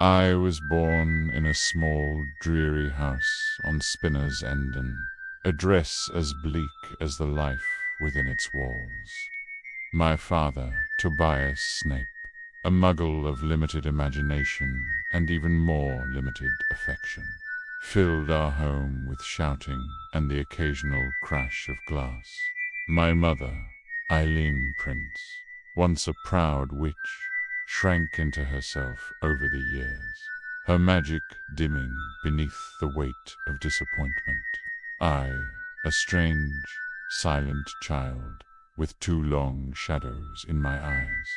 I was born in a small, dreary house on Spinner's Enden, a dress as bleak as the life within its walls. My father, Tobias Snape, a muggle of limited imagination and even more limited affection, filled our home with shouting and the occasional crash of glass. My mother, Eileen Prince, once a proud witch, shrank into herself over the years, her magic dimming beneath the weight of disappointment. I, a strange, silent child, with 2 long shadows in my eyes,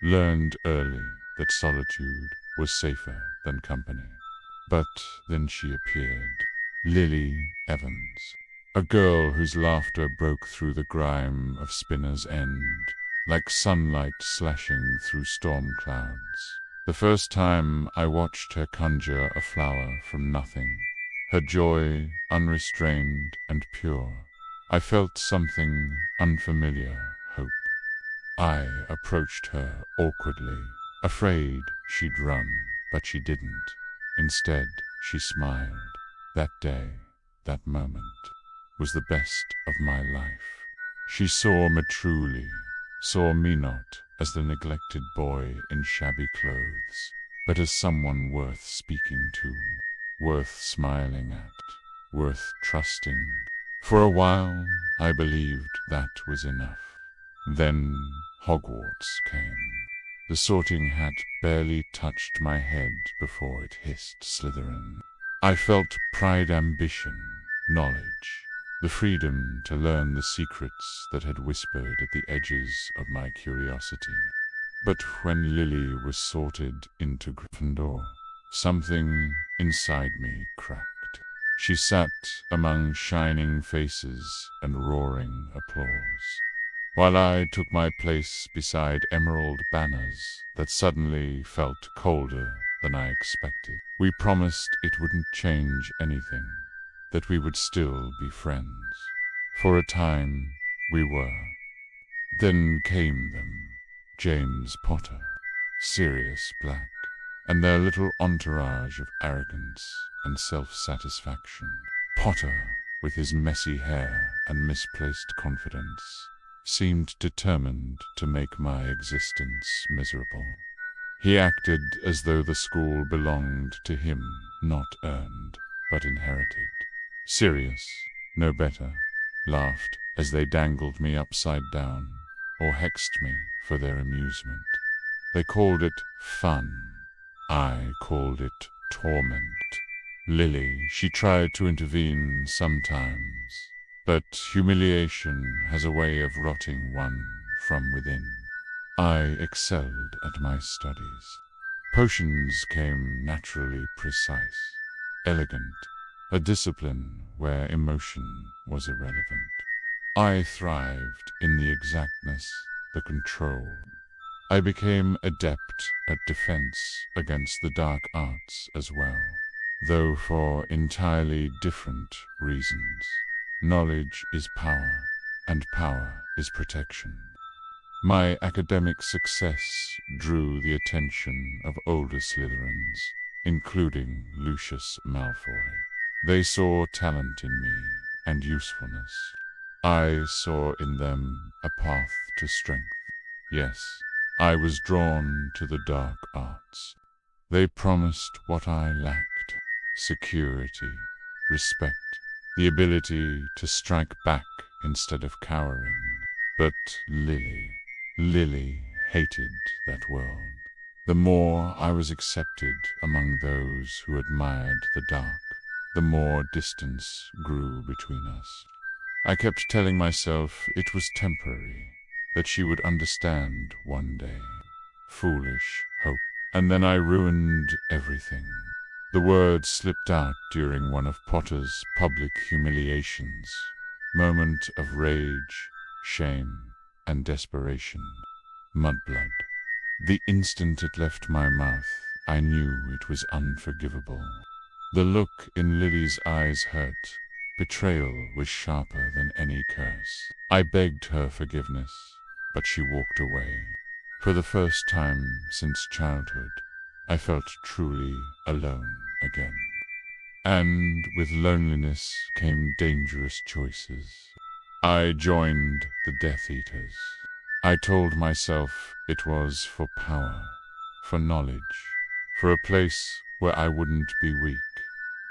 learned early that solitude was safer than company. But then she appeared, Lily Evans, a girl whose laughter broke through the grime of Spinner's End, like sunlight slashing through storm clouds. The first time I watched her conjure a flower from nothing, her joy unrestrained and pure, I felt something unfamiliar, hope. I approached her awkwardly, afraid she'd run, but she didn't. Instead, she smiled. That day, that moment, was the best of my life. She saw me truly, saw me not as the neglected boy in shabby clothes, but as someone worth speaking to, worth smiling at, worth trusting. For a while, I believed that was enough. Then Hogwarts came. The sorting hat barely touched my head before it hissed Slytherin. I felt pride, ambition, knowledge, the freedom to learn the secrets that had whispered at the edges of my curiosity. But when Lily was sorted into Gryffindor, something inside me cracked. She sat among shining faces and roaring applause, while I took my place beside emerald banners that suddenly felt colder than I expected. We promised it wouldn't change anything, that we would still be friends. For a time, we were. Then came them, James Potter, Sirius Black, and their little entourage of arrogance and self-satisfaction. Potter, with his messy hair and misplaced confidence, seemed determined to make my existence miserable. He acted as though the school belonged to him, not earned, but inherited. Sirius, no better, laughed as they dangled me upside down, or hexed me for their amusement. They called it fun. I called it torment. Lily, she tried to intervene sometimes, but humiliation has a way of rotting one from within. I excelled at my studies. Potions came naturally precise, elegant, a discipline where emotion was irrelevant. I thrived in the exactness, the control. I became adept at defense against the dark arts as well, though for entirely different reasons. Knowledge is power, and power is protection. My academic success drew the attention of older Slytherins, including Lucius Malfoy. They saw talent in me and usefulness. I saw in them a path to strength. Yes, I was drawn to the dark arts. They promised what I lacked: security, respect, the ability to strike back instead of cowering. But Lily hated that world. The more I was accepted among those who admired the dark, the more distance grew between us. I kept telling myself it was temporary, that she would understand one day. Foolish hope. And then I ruined everything. The words slipped out during one of Potter's public humiliations. Moment of rage, shame, and desperation. Mudblood. The instant it left my mouth, I knew it was unforgivable. The look in Lily's eyes hurt. Betrayal was sharper than any curse. I begged her forgiveness, but she walked away. For the first time since childhood, I felt truly alone again. And with loneliness came dangerous choices. I joined the Death Eaters. I told myself it was for power, for knowledge, for a place where I wouldn't be weak.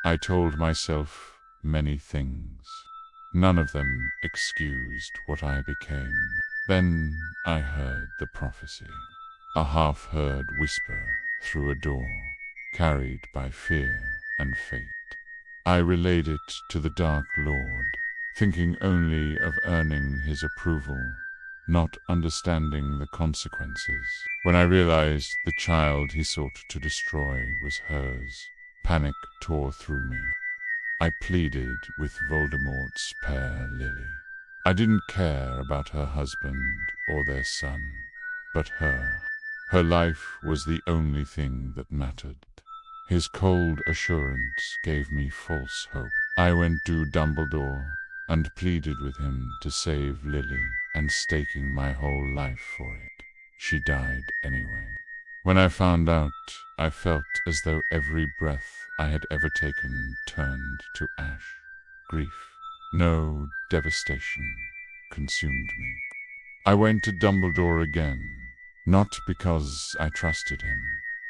I told myself many things. None of them excused what I became. Then I heard the prophecy, a half-heard whisper through a door, carried by fear and fate. I relayed it to the Dark Lord, thinking only of earning his approval, not understanding the consequences. When I realized the child he sought to destroy was hers, panic tore through me. I pleaded with Voldemort's pair Lily. I didn't care about her husband or their son, but her. Her life was the only thing that mattered. His cold assurance gave me false hope. I went to Dumbledore and pleaded with him to save Lily, and staking my whole life for it. She died anyway. When I found out, I felt as though every breath I had ever taken turned to ash. Grief, no, devastation, consumed me. I went to Dumbledore again, not because I trusted him,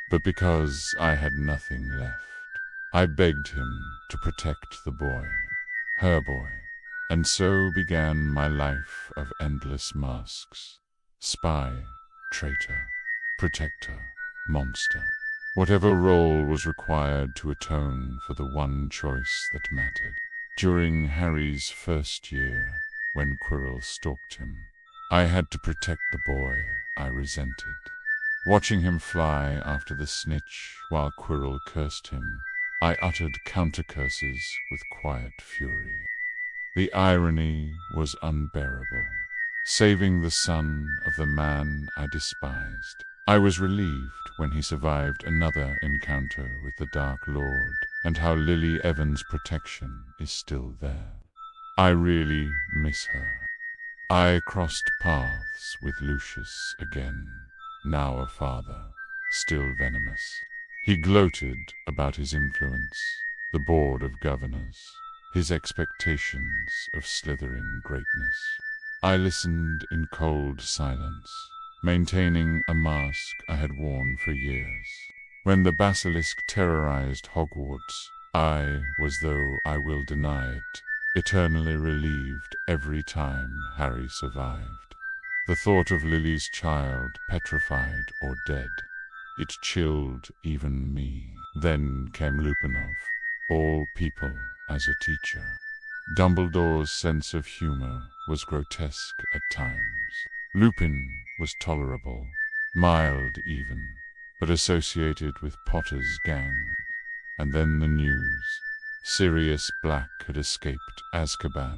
but because I had nothing left. I begged him to protect the boy, her boy, and so began my life of endless masks. Spy, traitor, protector, monster. Whatever role was required to atone for the one choice that mattered. During Harry's first year, when Quirrell stalked him, I had to protect the boy I resented. Watching him fly after the snitch while Quirrell cursed him, I uttered counter-curses with quiet fury. The irony was unbearable. Saving the son of the man I despised. I was relieved when he survived another encounter with the Dark Lord, and how Lily Evans' protection is still there. I really miss her. I crossed paths with Lucius again, now a father, still venomous. He gloated about his influence, the Board of Governors, his expectations of Slytherin greatness. I listened in cold silence, maintaining a mask I had worn for years. When the basilisk terrorized Hogwarts, I, was though I will deny it, eternally relieved every time Harry survived. The thought of Lily's child petrified or dead, it chilled even me. Then came Lupinov, all people as a teacher. Dumbledore's sense of humor was grotesque at times. Lupin was tolerable, mild even, but associated with Potter's gang. And then the news. Sirius Black had escaped Azkaban.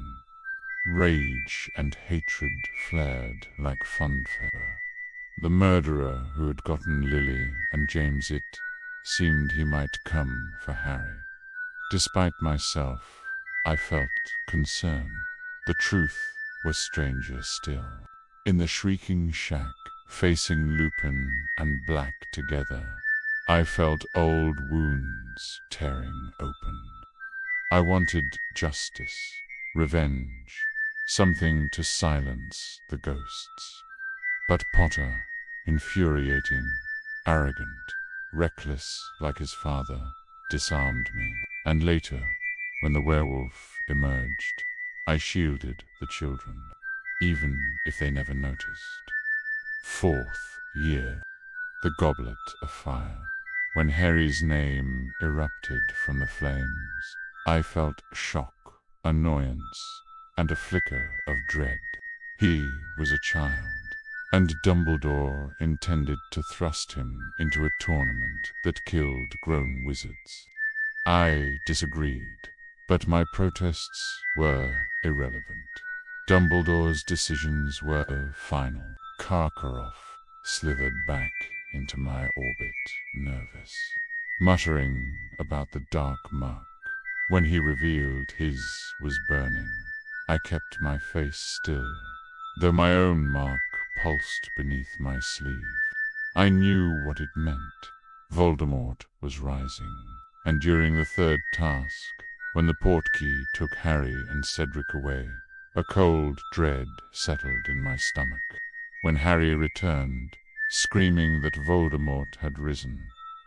Rage and hatred flared like funfever. The murderer who had gotten Lily and James it seemed he might come for Harry. Despite myself, I felt concern. The truth was stranger still. In the shrieking shack, facing Lupin and Black together, I felt old wounds tearing open. I wanted justice, revenge, something to silence the ghosts. But Potter, infuriating, arrogant, reckless like his father, disarmed me. And later, when the werewolf emerged, I shielded the children, even if they never noticed. 4th year. The Goblet of Fire. When Harry's name erupted from the flames, I felt shock, annoyance, and a flicker of dread. He was a child, and Dumbledore intended to thrust him into a tournament that killed grown wizards. I disagreed, but my protests were irrelevant. Dumbledore's decisions were final. Karkaroff slithered back into my orbit, nervous, muttering about the dark mark. When he revealed his was burning, I kept my face still, though my own mark pulsed beneath my sleeve. I knew what it meant. Voldemort was rising, and during the third task, when the portkey took Harry and Cedric away, a cold dread settled in my stomach. When Harry returned, screaming that Voldemort had risen,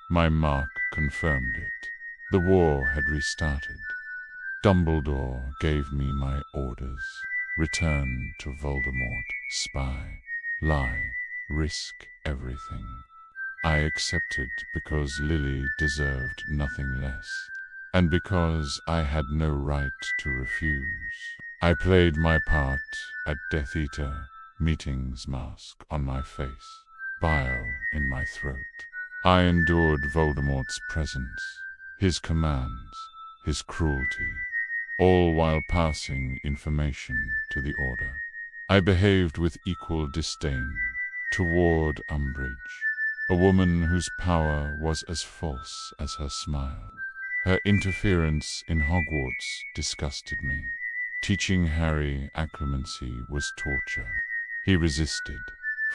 my mark confirmed it. The war had restarted. Dumbledore gave me my orders. Return to Voldemort, spy, lie, risk everything. I accepted because Lily deserved nothing less, and because I had no right to refuse. I played my part at Death Eater meetings, mask on my face, bile in my throat. I endured Voldemort's presence, his commands, his cruelty, all while passing information to the Order. I behaved with equal disdain toward Umbridge, a woman whose power was as false as her smile. Her interference in Hogwarts disgusted me. Teaching Harry acclimacy was torture. He resisted,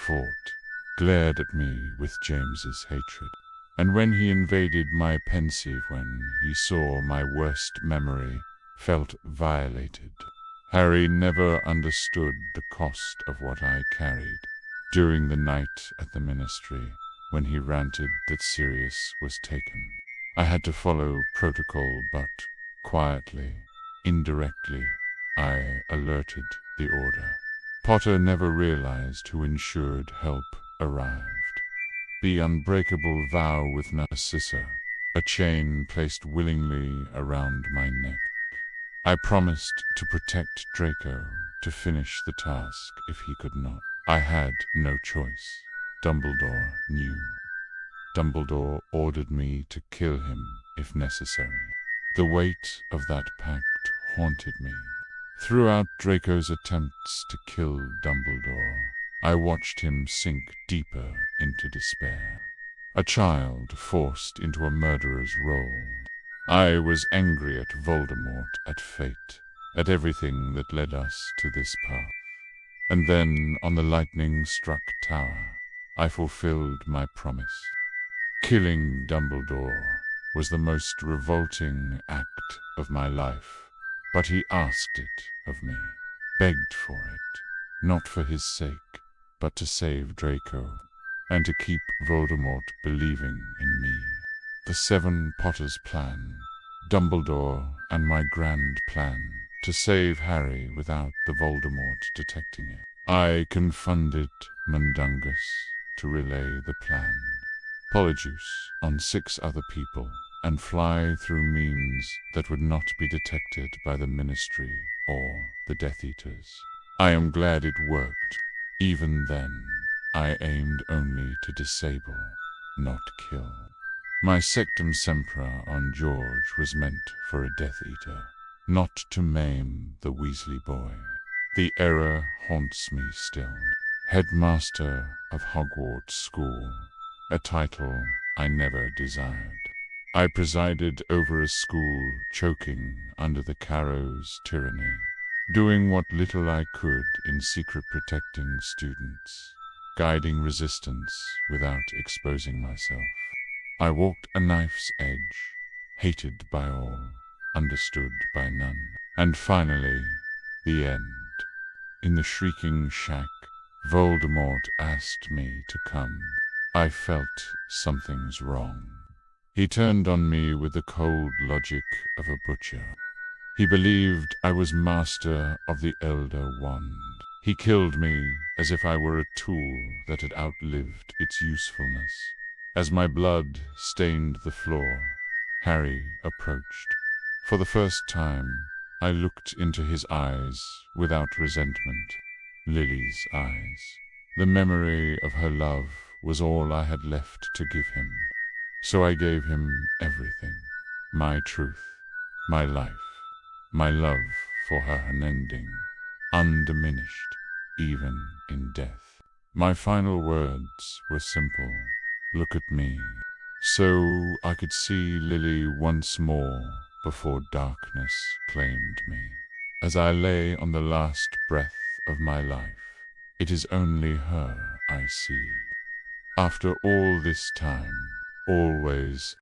fought, glared at me with James's hatred. And when he invaded my pensive, when he saw my worst memory, felt violated. Harry never understood the cost of what I carried. During the night at the ministry, when he ranted that Sirius was taken, I had to follow protocol, but quietly, indirectly, I alerted the Order. Potter never realized who ensured help arrived. The unbreakable vow with Narcissa, a chain placed willingly around my neck. I promised to protect Draco, to finish the task if he could not. I had no choice. Dumbledore knew. Dumbledore ordered me to kill him if necessary. The weight of that pact haunted me. Throughout Draco's attempts to kill Dumbledore, I watched him sink deeper into despair. A child forced into a murderer's role. I was angry at Voldemort, at fate, at everything that led us to this path. And then, on the lightning-struck tower, I fulfilled my promise. Killing Dumbledore was the most revolting act of my life, but he asked it of me, begged for it, not for his sake, but to save Draco, and to keep Voldemort believing in me. The Seven Potters' plan, Dumbledore and my grand plan, to save Harry without the Voldemort detecting it. I confunded Mundungus to relay the plan. Polyjuice on 6 other people, and fly through means that would not be detected by the Ministry or the Death Eaters. I am glad it worked. Even then, I aimed only to disable, not kill. My Sectum Sempra on George was meant for a Death Eater, not to maim the Weasley boy. The error haunts me still. Headmaster of Hogwarts School, a title I never desired. I presided over a school choking under the Carrow's tyranny, doing what little I could in secret protecting students, guiding resistance without exposing myself. I walked a knife's edge, hated by all, understood by none. And finally, the end. In the shrieking shack, Voldemort asked me to come. I felt something's wrong. He turned on me with the cold logic of a butcher. He believed I was master of the Elder Wand. He killed me as if I were a tool that had outlived its usefulness. As my blood stained the floor, Harry approached. For the first time, I looked into his eyes without resentment. Lily's eyes. The memory of her love was all I had left to give him. So I gave him everything. My truth, my life, my love for her unending, undiminished, even in death. My final words were simple. Look at me. So I could see Lily once more before darkness claimed me. As I lay on the last breath of my life, it is only her I see. After all this time, always